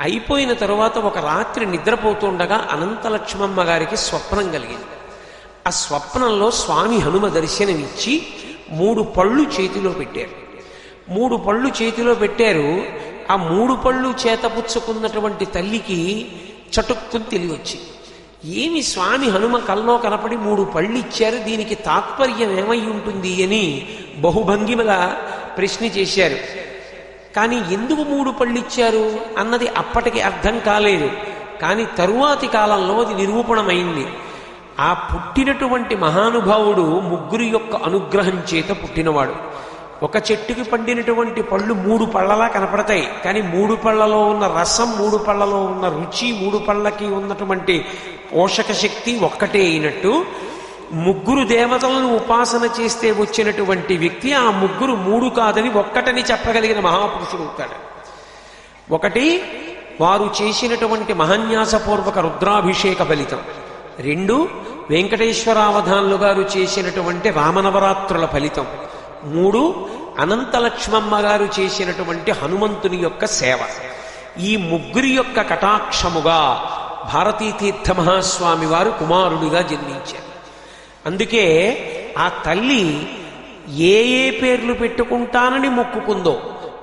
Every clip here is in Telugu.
అయిపోయిన తరువాత ఒక రాత్రి నిద్రపోతుండగా అనంతలక్ష్మమ్మ గారికి స్వప్నం కలిగింది. ఆ స్వప్నంలో స్వామి హనుమ దర్శనమిచ్చి 3 పళ్ళు చేతిలో పెట్టారు. 3 పళ్ళు చేతిలో పెట్టారు. ఆ 3 పళ్ళు చేతపుచ్చుకున్నటువంటి తల్లికి చటుక్కుని తెలివచ్చి, ఏమి స్వామి హనుమ కల్లో కనపడి 3 పళ్ళు ఇచ్చారు, దీనికి తాత్పర్యం ఏమై ఉంటుంది అని బహుభంగిమల ప్రశ్న చేశారు. కానీ ఎందుకు 3 పళ్ళు ఇచ్చారు అన్నది అప్పటికి అర్థం కాలేదు. కానీ తరువాతి కాలంలో అది నిరూపణమైంది. ఆ పుట్టినటువంటి మహానుభావుడు 3 యొక్క అనుగ్రహం చేత పుట్టినవాడు. ఒక చెట్టుకి పండినటువంటి పళ్ళు 3 పళ్ళలా కనపడతాయి, కానీ 3 పళ్ళలో ఉన్న రసం, 3 పళ్ళలో ఉన్న రుచి, 3 పళ్ళకి ఉన్నటువంటి పోషక శక్తి ఒక్కటే అయినట్టు 3 దేవతలను ఉపాసన చేస్తే వచ్చినటువంటి వ్యక్తి ఆ 3 కాదని ఒక్కటని చెప్పగలిగిన మహాపురుషుడు అవుతాడు. ఒకటి వారు చేసినటువంటి మహాన్యాసపూర్వక రుద్రాభిషేక ఫలితం. 2 వెంకటేశ్వరావధానులు గారు చేసినటువంటి రామనవరాత్రుల ఫలితం. 3 అనంతలక్ష్మమ్మ గారు చేసినటువంటి హనుమంతుని యొక్క సేవ. ఈ 3 యొక్క కటాక్షముగా భారతీతీర్థ మహాస్వామి వారు కుమారుడిగా జన్మించారు. అందుకే ఆ తల్లి ఏ పేర్లు పెట్టుకుంటానని మొక్కుకుందో,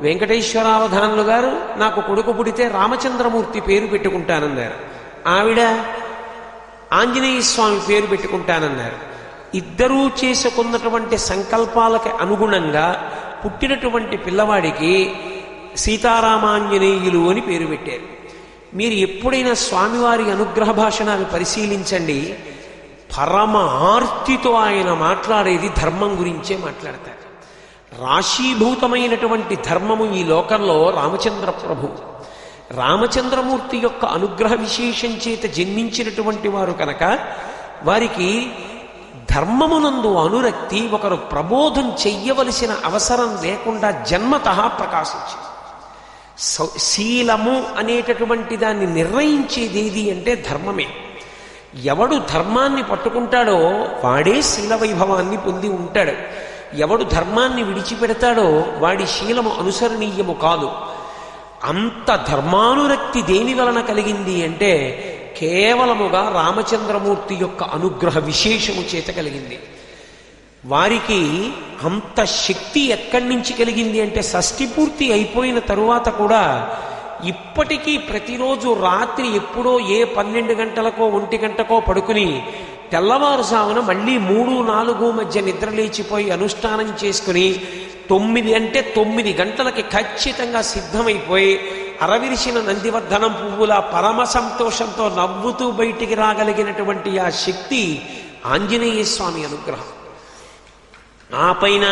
వెంకటేశ్వరావధానులు గారు నాకు కొడుకు పుడితే రామచంద్రమూర్తి పేరు పెట్టుకుంటానన్నారు. ఆవిడ ఆంజనేయ స్వామి పేరు పెట్టుకుంటానన్నారు. ఇద్దరూ చేసుకున్నటువంటి సంకల్పాలకి అనుగుణంగా పుట్టినటువంటి పిల్లవాడికి సీతారామాంజనేయులు అని పేరు పెట్టారు. మీరు ఎప్పుడైనా స్వామివారి అనుగ్రహ భాషణాలు పరిశీలించండి. పరమ ఆర్తితో ఆయన మాట్లాడేది ధర్మం గురించే మాట్లాడతారు. రాశీభూతమైనటువంటి ధర్మము ఈ లోకంలో రామచంద్ర ప్రభు. రామచంద్రమూర్తి యొక్క అనుగ్రహ విశేషం చేత జన్మించినటువంటి వారు కనుక వారికి ధర్మమునందు అనురక్తి, ఒకరు ప్రబోధం చెయ్యవలసిన అవసరం లేకుండా జన్మతః ప్రకాశించింది. శీలము అనేటటువంటి దాన్ని నిర్ణయించేది ఏది అంటే ధర్మమే. ఎవడు ధర్మాన్ని పట్టుకుంటాడో వాడే శీల వైభవాన్ని పొంది ఉంటాడు. ఎవడు ధర్మాన్ని విడిచిపెడతాడో వాడి శీలము అనుసరణీయము కాదు. అంత ధర్మానురక్తి దేని వలన కలిగింది అంటే కేవలముగా రామచంద్రమూర్తి యొక్క అనుగ్రహ విశేషము చేత కలిగింది. వారికి అంత శక్తి ఎక్కడి నుంచి కలిగింది అంటే షష్ఠి పూర్తి అయిపోయిన తరువాత కూడా ఇప్పటికీ ప్రతిరోజు రాత్రి ఎప్పుడో ఏ 12 గంటలకో 1 గంటకో పడుకుని తెల్లవారుజామున మళ్ళీ 3-4 మధ్య నిద్రలేచిపోయి అనుష్ఠానం చేసుకుని 9 అంటే 9 గంటలకి ఖచ్చితంగా సిద్ధమైపోయి అరవిరిసిన నందివర్ధనం పువ్వుల పరమ సంతోషంతో నవ్వుతూ బయటికి రాగలిగినటువంటి ఆ శక్తి ఆంజనేయ స్వామి అనుగ్రహం. ఆ పైన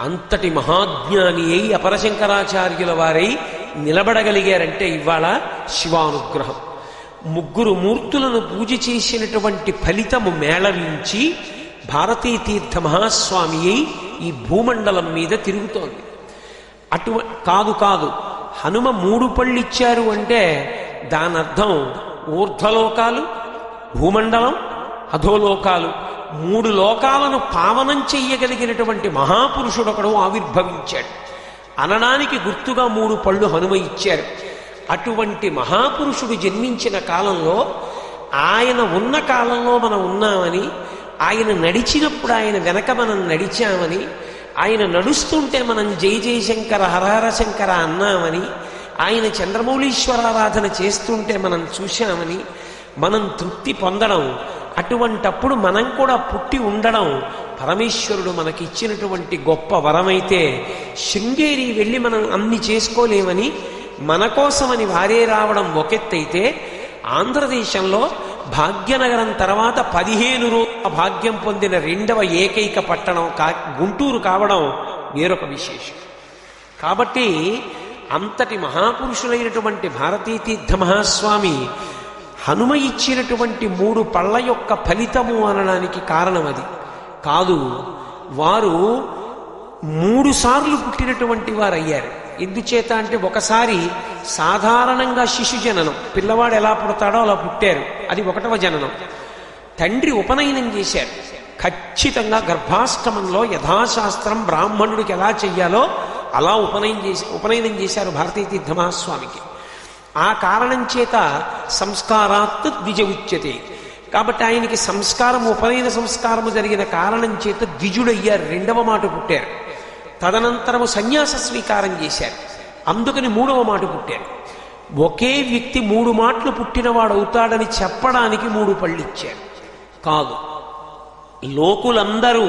అంతటి మహాజ్ఞాని అయి అపరశంకరాచార్యుల వారై నిలబడగలిగారంటే ఇవాళ శివానుగ్రహం. 3 మూర్తులను పూజ చేసినటువంటి ఫలితము మేళవించి భారతీతీర్థ మహాస్వామి అయి ఈ భూమండలం మీద తిరుగుతోంది. కాదు హనుమ 3 పళ్ళు ఇచ్చారు అంటే దాని అర్థం ఊర్ధ్వలోకాలు, భూమండలం, అధోలోకాలు 3 లోకాలను పావనం చెయ్యగలిగినటువంటి మహాపురుషుడొకడు ఆవిర్భవించాడు అనడానికి గుర్తుగా 3 పళ్ళు హనుమ ఇచ్చారు. అటువంటి మహాపురుషుడు జన్మించిన కాలంలో, ఆయన ఉన్న కాలంలో మనం ఉన్నామని, ఆయన నడిచినప్పుడు ఆయన వెనక మనం నడిచామని, ఆయన నడుస్తుంటే మనం జై జయశంకర హరహర శంకర అన్నామని, ఆయన చంద్రమౌళీశ్వరారాధన చేస్తుంటే మనం చూశామని మనం తృప్తి పొందడం, అటువంటప్పుడు మనం కూడా పుట్టి ఉండడం పరమేశ్వరుడు మనకిచ్చినటువంటి గొప్ప వరమైతే శృంగేరి వెళ్ళి మనం అన్ని చేసుకోలేమని మన కోసమని వారే రావడం ఒకెత్తైతే, ఆంధ్రదేశంలో భాగ్యనగరం తర్వాత 15 రోజుల భాగ్యం పొందిన 2వ ఏకైక పట్టణం గుంటూరు కావడం వేరొక విశేషం. కాబట్టి అంతటి మహాపురుషులైనటువంటి భారతీతీర్థ మహాస్వామి హనుమ ఇచ్చినటువంటి 3 పళ్ళ యొక్క ఫలితము అనడానికి కారణం అది కాదు. వారు 3 సార్లు పుట్టినటువంటి వారు అయ్యారు. ఎందుచేత అంటే ఒకసారి సాధారణంగా శిశు జననం, పిల్లవాడు ఎలా పుడతాడో అలా పుట్టారు, అది 1వ జననం. తండ్రి ఉపనయనం చేశారు. ఖచ్చితంగా గర్భాష్టమంలో యథాశాస్త్రం బ్రాహ్మణుడికి ఎలా చెయ్యాలో అలా ఉపనయనం చేశారు భారతీతీర్థ మహాస్వామికి. ఆ కారణం చేత సంస్కారాత్ ద్విజ ఉచ్యతే. కాబట్టి ఆయనకి సంస్కారం, ఉపనయన సంస్కారము జరిగిన కారణం చేత ద్విజుడయ్యారు, రెండవ మాట పుట్టారు. తదనంతరము సన్యాస స్వీకారం చేశారు, అందుకని మూడవ మాట పుట్టారు. ఒకే వ్యక్తి 3 మాటలు పుట్టినవాడు అవుతాడని చెప్పడానికి 3 పళ్ళు ఇచ్చారు కాదు. లోకులందరూ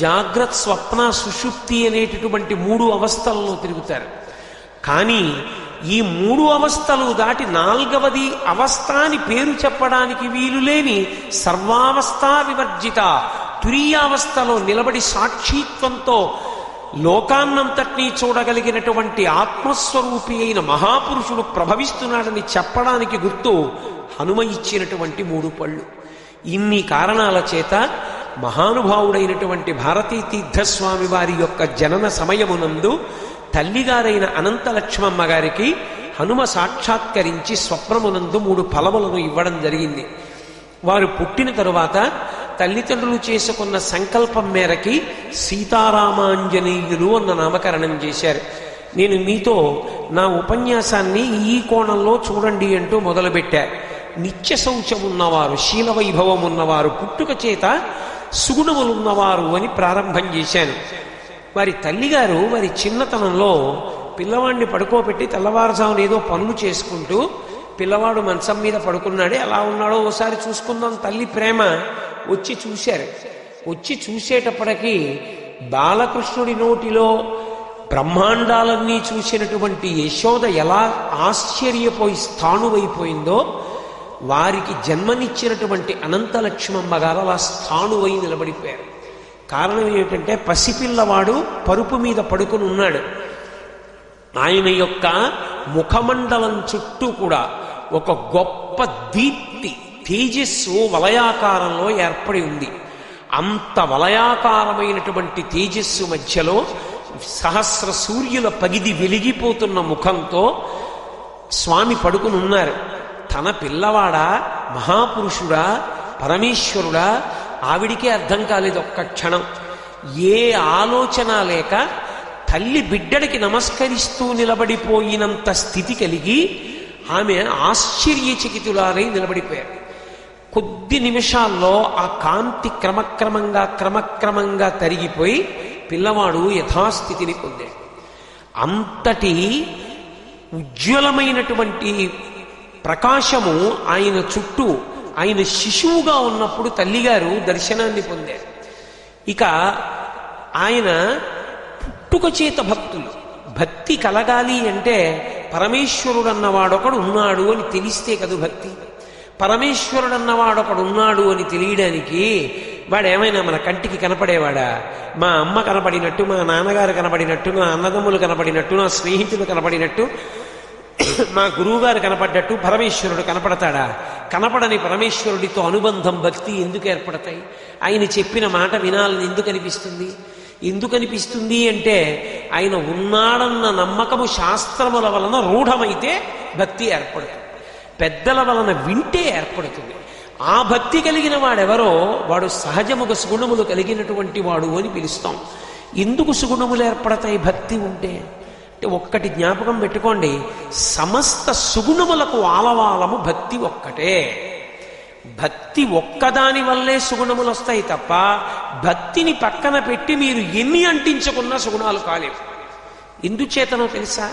జాగ్రత్త, స్వప్న, సుషుప్తి అనేటటువంటి 3 అవస్థలలో తిరుగుతారు. కానీ ఈ 3 అవస్థలు దాటి 4వది అవస్థ అని పేరు చెప్పడానికి వీలు లేని సర్వావస్థా వివర్జిత తురీయావస్థలో నిలబడి సాక్షిత్వంతో లోకాన్నంతటినీ చూడగలిగినటువంటి ఆత్మస్వరూపి అయిన మహాపురుషుడు ప్రభవిస్తున్నాడని చెప్పడానికి గుర్తు హనుమ ఇచ్చినటువంటి 3 పళ్ళు. ఇన్ని కారణాల చేత మహానుభావుడైనటువంటి భారతీ తీర్థస్వామి వారి యొక్క జనన సమయమునందు తల్లిగారైన అనంతలక్ష్మమ్మ గారికి హనుమ సాక్షాత్కరించి స్వప్నమునందు 3 ఫలములను ఇవ్వడం జరిగింది. వారు పుట్టిన తరువాత తల్లిదండ్రులు చేసుకున్న సంకల్పం మేరకి సీతారామాంజనేయులు అన్న నామకరణం చేశారు. నేను మీతో నా ఉపన్యాసాన్ని ఈ కోణంలో చూడండి అంటూ మొదలుపెట్టా. నిత్య శౌచం ఉన్నవారు, శీల వైభవం ఉన్నవారు, పుట్టుక చేత సుగుణములున్నవారు అని ప్రారంభం చేశాను. వారి తల్లిగారు వారి చిన్నతనంలో పిల్లవాడిని పడుకోబెట్టి తెల్లవారుజామున ఏదో పనులు చేసుకుంటూ పిల్లవాడు మంచం మీద పడుకున్నాడే, ఎలా ఉన్నాడో ఓసారి చూసుకుందాం తల్లి ప్రేమ వచ్చి చూశారు. వచ్చి చూసేటప్పటికీ బాలకృష్ణుడి నోటిలో బ్రహ్మాండాలన్నీ చూసినటువంటి యశోద ఎలా ఆశ్చర్యపోయి స్థాణువైపోయిందో, వారికి జన్మనిచ్చినటువంటి అనంతలక్ష్మమ్మ గారు అలా స్థాణువై నిలబడిపోయారు. కారణం ఏమిటంటే పసిపిల్లవాడు పరుపు మీద పడుకుని ఉన్నాడు. ఆయన యొక్క ముఖమండలం చుట్టూ కూడా ఒక గొప్ప దీప్తి, తేజస్సు వలయాకారంలో ఏర్పడి ఉంది. అంత వలయాకారమైనటువంటి తేజస్సు మధ్యలో సహస్ర సూర్యుల పగిది వెలిగిపోతున్న ముఖంతో స్వామి పడుకుని ఉన్నారు. తన పిల్లవాడా, మహాపురుషుడా, పరమేశ్వరుడా, ఆవిడికే అర్థం కాలేదు ఒక్క క్షణం. ఏ ఆలోచన లేక తల్లి బిడ్డడికి నమస్కరిస్తూ నిలబడిపోయినంత స్థితి కలిగి ఆమె ఆశ్చర్యచకితులారై నిలబడిపోయారు. కొద్ది నిమిషాల్లో ఆ కాంతి క్రమక్రమంగా తరిగిపోయి పిల్లవాడు యథాస్థితిని పొందాడు. అంతటి ఉజ్వలమైనటువంటి ప్రకాశము ఆయన చుట్టూ, ఆయన శిశువుగా ఉన్నప్పుడు తల్లిగారు దర్శనాన్ని పొందారు. ఇక ఆయన పుట్టుక చేత భక్తులు, భక్తి కలగాలి అంటే పరమేశ్వరుడు అన్నవాడొకడు ఉన్నాడు అని తెలిస్తే కదూ భక్తి. పరమేశ్వరుడు అన్నవాడొకడు ఉన్నాడు అని తెలియడానికి వాడేమైనా మన కంటికి కనపడేవాడా? మా అమ్మ కనపడినట్టు, మా నాన్నగారు కనపడినట్టు, నా అన్నదమ్ములు కనపడినట్టు, నా స్నేహితులు కనపడినట్టు, మా గురువుగారు కనపడ్డట్టు పరమేశ్వరుడు కనపడతాడా? కనపడని పరమేశ్వరుడితో అనుబంధం, భక్తి ఎందుకు ఏర్పడతాయి? ఆయన చెప్పిన మాట వినాలని ఎందుకు అనిపిస్తుంది? ఎందుకు అనిపిస్తుంది అంటే ఆయన ఉన్నాడన్న నమ్మకము శాస్త్రముల వలన రూఢమైతే భక్తి ఏర్పడుతుంది, పెద్దల వలన వింటే ఏర్పడుతుంది. ఆ భక్తి కలిగిన వాడెవరో వాడు సహజముగా సుగుణములు కలిగినటువంటి వాడు అని పిలుస్తాం. ఎందుకు సుగుణములు ఏర్పడతాయి భక్తి ఉంటే? అంటే ఒక్కటి జ్ఞాపకం పెట్టుకోండి, సమస్త సుగుణములకు ఆలవాలము భక్తి ఒక్కటే. భక్తి ఒక్కదాని వల్లే సుగుణములు వస్తాయి తప్ప భక్తిని పక్కన పెట్టి మీరు ఎన్ని అంటించుకున్నా సుగుణాలు కాలేవు. ఎందుచేతనో తెలుసా?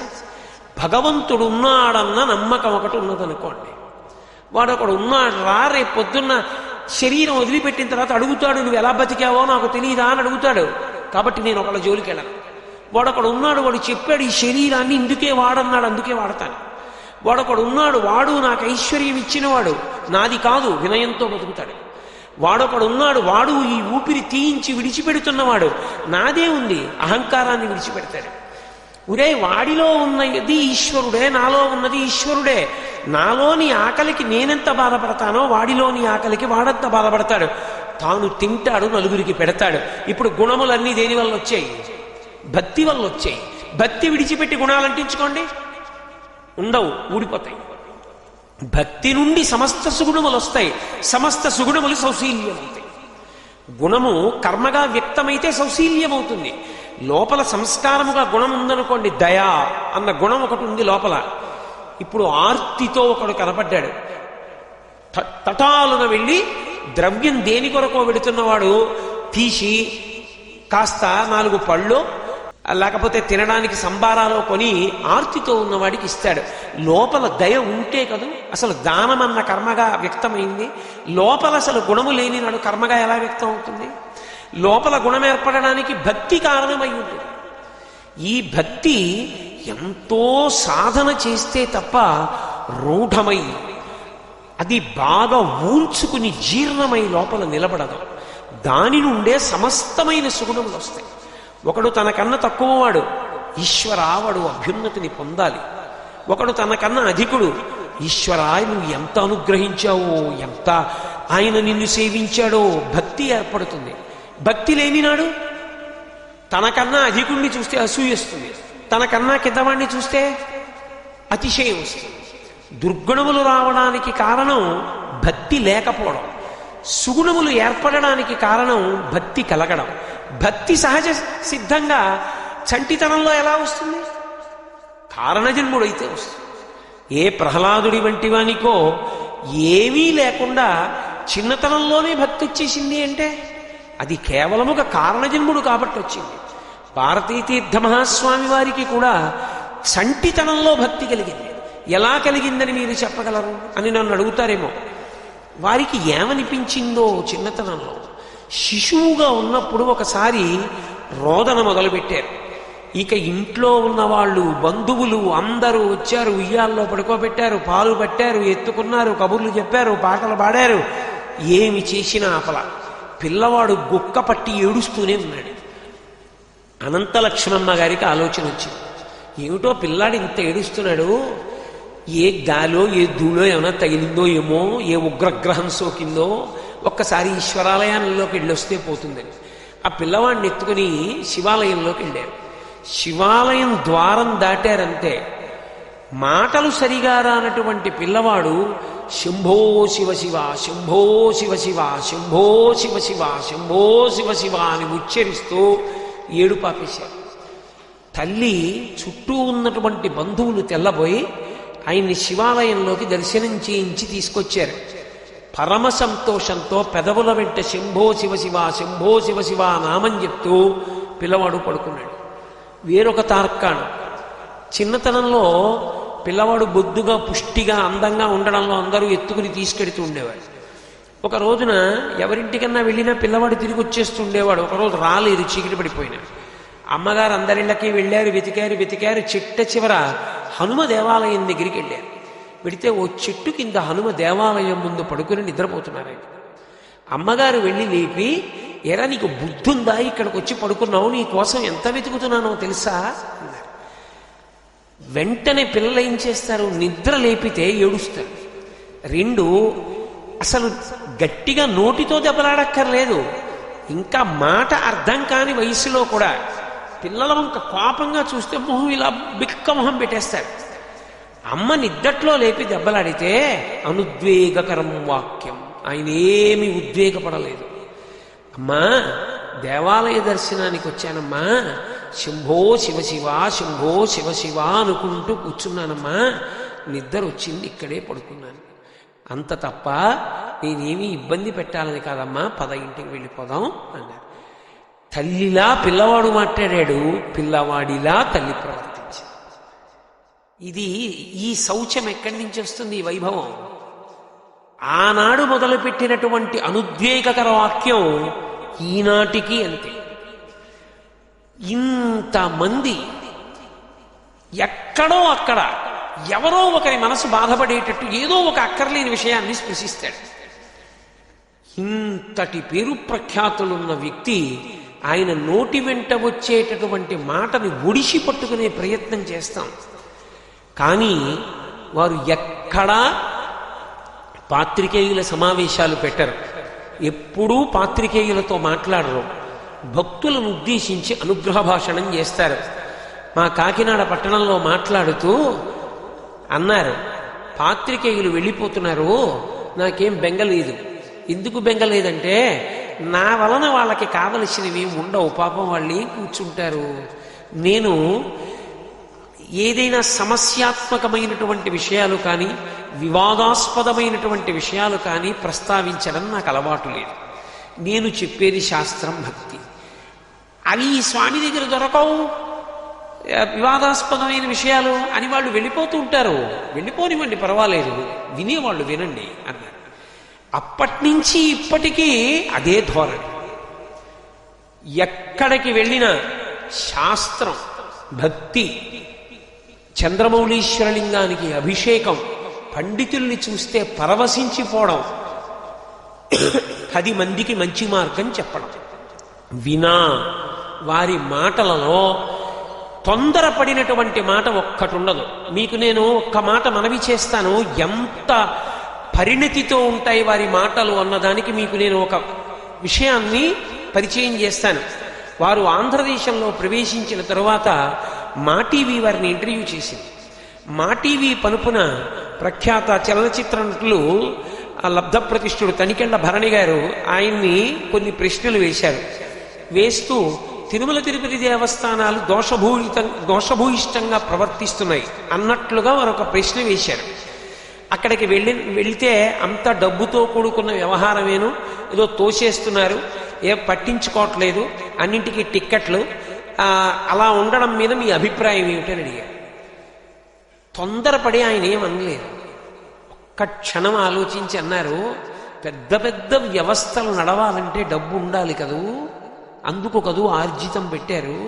భగవంతుడు ఉన్నాడన్న నమ్మకం ఒకటి ఉన్నదనుకోండి, వాడు ఒకడు ఉన్నాడు రా, రేపు పొద్దున్న శరీరం వదిలిపెట్టిన తర్వాత అడుగుతాడు, నువ్వు ఎలా బతికావో నాకు తెలియదా అని అడుగుతాడు. కాబట్టి నేను ఒకళ్ళ జోలికి వెళ్ళను. వాడొకడు ఉన్నాడు, వాడు చెప్పాడు ఈ శరీరాన్ని ఇందుకే వాడన్నాడు, అందుకే వాడతాను. వాడొకడు ఉన్నాడు, వాడు నాకు ఐశ్వర్యం ఇచ్చినవాడు, నాది కాదు, వినయంతో బతుకుతాడు. వాడొకడు ఉన్నాడు, వాడు ఈ ఊపిరి తీయించి విడిచిపెడుతున్నవాడు, నాదే ఉంది, అహంకారాన్ని విడిచిపెడతాడు. ఒరే, వాడిలో ఉన్నది ఈశ్వరుడే, నాలో ఉన్నది ఈశ్వరుడే. నాలోని ఆకలికి నేనెంత బాధపడతానో వాడిలోని ఆకలికి వాడంత బాధపడతాడు. తాను తింటాడు, నలుగురికి పెడతాడు. ఇప్పుడు గుణములన్నీ దేని వల్ల వచ్చాయి? భక్తి వల్ల వచ్చాయి. భక్తి విడిచిపెట్టి గుణాలు అంటించుకోండి, ఉండవు, ఊడిపోతాయి. భక్తి నుండి సమస్త సుగుణములు వస్తాయి, సమస్త సుగుణములు సౌశీల్యమవుతాయి. గుణము కర్మగా వ్యక్తమైతే సౌశీల్యమవుతుంది. లోపల సంస్కారముగా గుణం ఉందనుకోండి, దయా అన్న గుణం ఒకటి ఉంది లోపల. ఇప్పుడు ఆర్తితో ఒకడు కనపడ్డాడు. తటాలున వెళ్ళి ద్రవ్యం దేని కొరకో వెడుతున్నవాడు తీసి కాస్త 4 పళ్ళు లేకపోతే తినడానికి సంబారాలో కొని ఆర్తితో ఉన్నవాడికి ఇస్తాడు. లోపల దయ ఉంటే కదూ అసలు దానం అన్న కర్మగా వ్యక్తమైంది. లోపల అసలు గుణము లేని నాడు కర్మగా ఎలా వ్యక్తం అవుతుంది? లోపల గుణం ఏర్పడడానికి భక్తి కారణమై ఉంటుంది. ఈ భక్తి ఎంతో సాధన చేస్తే తప్ప రూఢమై అది బాగా ఊల్చుకుని జీర్ణమై లోపల నిలబడదు. దాని నుండే సమస్తమైన సుగుణములు వస్తాయి. ఒకడు తనకన్నా తక్కువవాడు, ఈశ్వరా వాడు అభ్యున్నతిని పొందాలి. ఒకడు తనకన్నా అధికుడు, ఈశ్వరా నువ్వు ఎంత అనుగ్రహించావో, ఎంత ఆయన నిన్ను సేవించాడో భక్తి ఏర్పడుతుంది. భక్తి లేనినాడు తనకన్నా అధికుణ్ణి చూస్తే అసూయస్తుంది, తనకన్నా కిందవాణ్ణి చూస్తే అతిశయం వస్తుంది. దుర్గుణములు రావడానికి కారణం భక్తి లేకపోవడం, సుగుణములు ఏర్పడడానికి కారణం భక్తి కలగడం. భక్తి సహజ సిద్ధంగా చంటితనంలో ఎలా వస్తుంది? కారణజన్ముడైతే వస్తుంది. ఏ ప్రహ్లాదుడి వంటి వానికో ఏమీ లేకుండా చిన్నతనంలోనే భక్తి వచ్చేసింది అంటే అది కేవలం ఒక కారణజన్ముడు కాబట్టి వచ్చింది. భారతీతీర్థ మహాస్వామి వారికి కూడా చంటితనంలో భక్తి కలిగింది. ఎలా కలిగిందని మీరు చెప్పగలరు అని నన్ను అడుగుతారేమో. వారికి ఏమనిపించిందో చిన్నతనంలో, శిశువుగా ఉన్నప్పుడు ఒకసారి రోదన మొదలుపెట్టారు. ఇక ఇంట్లో ఉన్నవాళ్ళు బంధువులు అందరూ వచ్చారు, ఉయ్యాల్లో పడుకోబెట్టారు, పాలు పట్టారు, ఎత్తుకున్నారు, కబుర్లు చెప్పారు, పాటలు పాడారు. ఏమి చేసినా ఆపల. పిల్లవాడు గుక్క పట్టి ఏడుస్తూనే ఉన్నాడు. అనంతలక్ష్మమ్మ గారికి ఆలోచన వచ్చింది. ఏమిటో పిల్లాడు ఇంత ఏడుస్తున్నాడు, ఏ గాలో ఏ ధూళో ఏమైనా తగిలిందో ఏమో, ఏ ఉగ్రగ్రహం సోకిందో, ఒక్కసారి ఈశ్వరాలయంలోకి వెళ్ళొస్తే పోతుందని ఆ పిల్లవాడిని ఎత్తుకుని శివాలయంలోకి వెళ్ళారు. శివాలయం ద్వారం దాటారంతే మాటలు సరిగా రానటువంటి పిల్లవాడు శంభో శివ శివ, శంభో శివ శివ, శంభో శివ శివ, శంభో శివ శివ అని ఉచ్చరిస్తూ ఏడుపాపేశారు. తల్లి చుట్టూ ఉన్నటువంటి బంధువులు తెల్లబోయి ఆయన్ని శివాలయంలోకి దర్శనం చేయించి తీసుకొచ్చారు. పరమ సంతోషంతో పెదవుల వెంట శంభో శివ శివ, శంభో శివ శివ నామం చెప్తూ పిల్లవాడు పడుకున్నాడు. వేరొక తార్కాణం, చిన్నతనంలో పిల్లవాడు బొద్దుగా పుష్టిగా అందంగా ఉండడంలో అందరూ ఎత్తుకుని తీసుకెడుతూ ఉండేవాడు. ఒక రోజున ఎవరింటికన్నా వెళ్ళినా పిల్లవాడు తిరిగి వచ్చేస్తుండేవాడు. ఒకరోజు రాలేదు, చీకటి పడిపోయినా. అమ్మగారు అందరిళ్ళకి వెళ్ళారు, వెతికారు. చిట్ట చివర హనుమ దేవాలయం దగ్గరికి వెళ్ళారు. వెడితే ఓ చెట్టు కింద హనుమ దేవాలయం ముందు పడుకుని నిద్రపోతున్నారు. అమ్మగారు వెళ్ళి లేపి, ఎరా నీకు బుద్ధుందా, ఇక్కడికి వచ్చి పడుకున్నావు, నీ కోసం ఎంత వెతుకుతున్నానో తెలుసా అన్నారు. వెంటనే పిల్లలు ఏం చేస్తారు, నిద్ర లేపితే ఏడుస్తారు. 2 అసలు గట్టిగా నోటితో దెబ్బలాడక్కర్లేదు, ఇంకా మాట అర్థం కాని వయసులో కూడా పిల్లల వంక కోపంగా చూస్తే మొహం ఇలా బిక్క మొహం పెట్టేస్తాడు. అమ్మ నిద్దట్లో లేపి దెబ్బలాడితే అనుద్వేగకరం వాక్యం, ఆయన ఏమీ ఉద్వేగపడలేదు. అమ్మా దేవాలయ దర్శనానికి వచ్చానమ్మా, శంభో శివ శివ, శంభో శివ శివ అనుకుంటూ కూర్చున్నానమ్మా, నిద్ర వచ్చింది, ఇక్కడే పడుకున్నాను, అంత తప్ప నేనేమీ ఇబ్బంది పెట్టాలని కాదమ్మా, పద ఇంటికి వెళ్ళిపోదాం అన్నారు. తల్లిలా పిల్లవాడు మాట్లాడాడు, పిల్లవాడిలా తల్లి ప్రవర్తించింది. ఇది ఈ శౌచం ఎక్కడి నుంచి వస్తుంది? ఈ వైభవం ఆనాడు మొదలుపెట్టినటువంటి అనుద్వేగకర వాక్యం ఈనాటికి అంతే. ఇంతమంది ఎక్కడో అక్కడ ఎవరో ఒకరి మనసు బాధపడేటట్టు ఏదో ఒక అక్కర్లేని విషయాన్ని స్పృశిస్తాడు. ఇంతటి పేరు ప్రఖ్యాతులున్న వ్యక్తి ఆయన నోటి వెంట వచ్చేటటువంటి మాటని ఒడిసి పట్టుకునే ప్రయత్నం చేస్తాం. కానీ వారు ఎక్కడా పాత్రికేయుల సమావేశాలు పెట్టరు, ఎప్పుడూ పాత్రికేయులతో మాట్లాడరు, భక్తులను ఉద్దేశించి అనుగ్రహ భాషణం చేస్తారు. మా కాకినాడ పట్టణంలో మాట్లాడుతూ అన్నారు, పాత్రికేయులు వెళ్ళిపోతున్నారు, నాకేం బెంగలేదు. ఎందుకు బెంగలేదంటే నా వలన వాళ్ళకి కావలసినవి ఉండవు, పాపం వాళ్ళు ఏం కూర్చుంటారు, నేను ఏదైనా సమస్యాత్మకమైనటువంటి విషయాలు కానీ వివాదాస్పదమైనటువంటి విషయాలు కానీ ప్రస్తావించడం నాకు అలవాటు లేదు. నేను చెప్పేది శాస్త్రం, భక్తి. అవి ఈ స్వామి దగ్గర దొరకవు, వివాదాస్పదమైన విషయాలు అని వాళ్ళు వెళ్ళిపోతూ ఉంటారు. వెళ్ళిపోనివ్వండి, పర్వాలేదు, వినేవాళ్ళు వినండి అన్నారు. అప్పటి నుంచి ఇప్పటికీ అదే ధోరణి. ఎక్కడికి వెళ్ళినా శాస్త్రం, భక్తి, చంద్రమౌళీశ్వరలింగానికి అభిషేకం, పండితుల్ని చూస్తే పరవశించిపోవడం, 10 మందికి మంచి మార్గం చెప్పడం, వినా వారి మాటలలో తొందరపడినటువంటి మాట ఒక్కటి ఉండదు. మీకు నేను ఒక్క మాట మనవి చేస్తాను, ఎంత పరిణతితో ఉంటాయి వారి మాటలు అన్నదానికి మీకు నేను ఒక విషయాన్ని పరిచయం చేస్తాను. వారు ఆంధ్రదేశంలో ప్రవేశించిన తరువాత మా టీవీ వారిని ఇంటర్వ్యూ చేసింది. మా టీవీ పనుపున ప్రఖ్యాత చలనచిత్ర నటులు లబ్ధప్రతిష్ఠుడు తనికెళ్ల భరణి గారు ఆయన్ని కొన్ని ప్రశ్నలు వేశారు. వేస్తూ తిరుమల తిరుపతి దేవస్థానాలు దోషభూయిష్టంగా ప్రవర్తిస్తున్నాయి అన్నట్లుగా వారొక ప్రశ్న వేశారు. అక్కడికి వెళితే అంత డబ్బుతో కూడుకున్న వ్యవహారమేను, ఏదో తోసేస్తున్నారు, ఏ పట్టించుకోవట్లేదు, అన్నింటికీ టిక్కెట్లు, అలా ఉండడం మీద మీ అభిప్రాయం ఏమిటని అడిగారు. తొందరపడి ఆయన ఏమనలేదు. ఒక్క క్షణం ఆలోచించి అన్నారు, పెద్ద పెద్ద వ్యవస్థలు నడవాలంటే డబ్బు ఉండాలి కదూ, అందుకు కదూ ఆర్జితం పెట్టారు.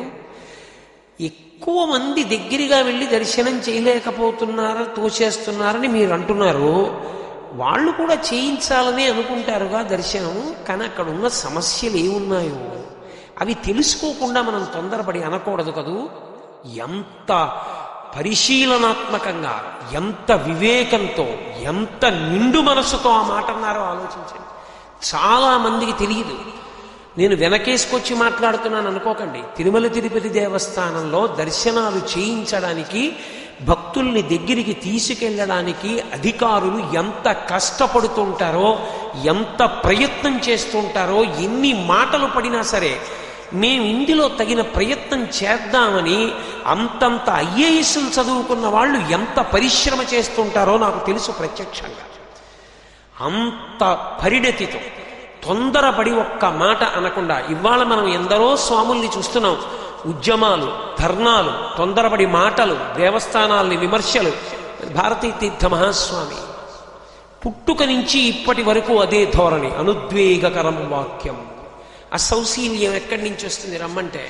ఎక్కువ మంది దగ్గరగా వెళ్ళి దర్శనం చేయలేకపోతున్నారా, తోచేస్తున్నారని మీరు అంటున్నారు. వాళ్ళు కూడా చేయించాలని అనుకుంటారుగా దర్శనం, కానీ అక్కడ ఉన్న సమస్యలు ఏమున్నాయో అవి తెలుసుకోకుండా మనం తొందరపడి అనకూడదు కదూ. ఎంత పరిశీలనాత్మకంగా, ఎంత వివేకంతో, ఎంత నిండు మనసుతో ఆ మాట అన్నారో ఆలోచించండి. చాలా మందికి తెలియదు. నేను వెనకేసుకొచ్చి మాట్లాడుతున్నాను అనుకోకండి. తిరుమల తిరుపతి దేవస్థానంలో దర్శనాలు చేయించడానికి, భక్తుల్ని దగ్గరికి తీసుకెళ్ళడానికి అధికారులు ఎంత కష్టపడుతుంటారో, ఎంత ప్రయత్నం చేస్తుంటారో, ఎన్ని మాటలు పడినా సరే మేము ఇందులో తగిన ప్రయత్నం చేద్దామని అంతంత ఐఏఎస్లు చదువుకున్న వాళ్ళు ఎంత పరిశ్రమ చేస్తుంటారో నాకు తెలుసు ప్రత్యక్షంగా. అంత పరిణతితో తొందరపడి ఒక్క మాట అనకుండా, ఇవాళ మనం ఎందరో స్వాముల్ని చూస్తున్నాం, ఉద్యమాలు, ధర్నాలు, తొందరపడి మాటలు, దేవస్థానాల్ని విమర్శలు. భారతీ తీర్థ మహాస్వామి పుట్టుక నుంచి ఇప్పటి వరకు అదే ధోరణి, అనుద్వేగకరం వాక్యం. ఆ సౌశీల్యం ఎక్కడి నుంచి వస్తుంది రమ్మంటే?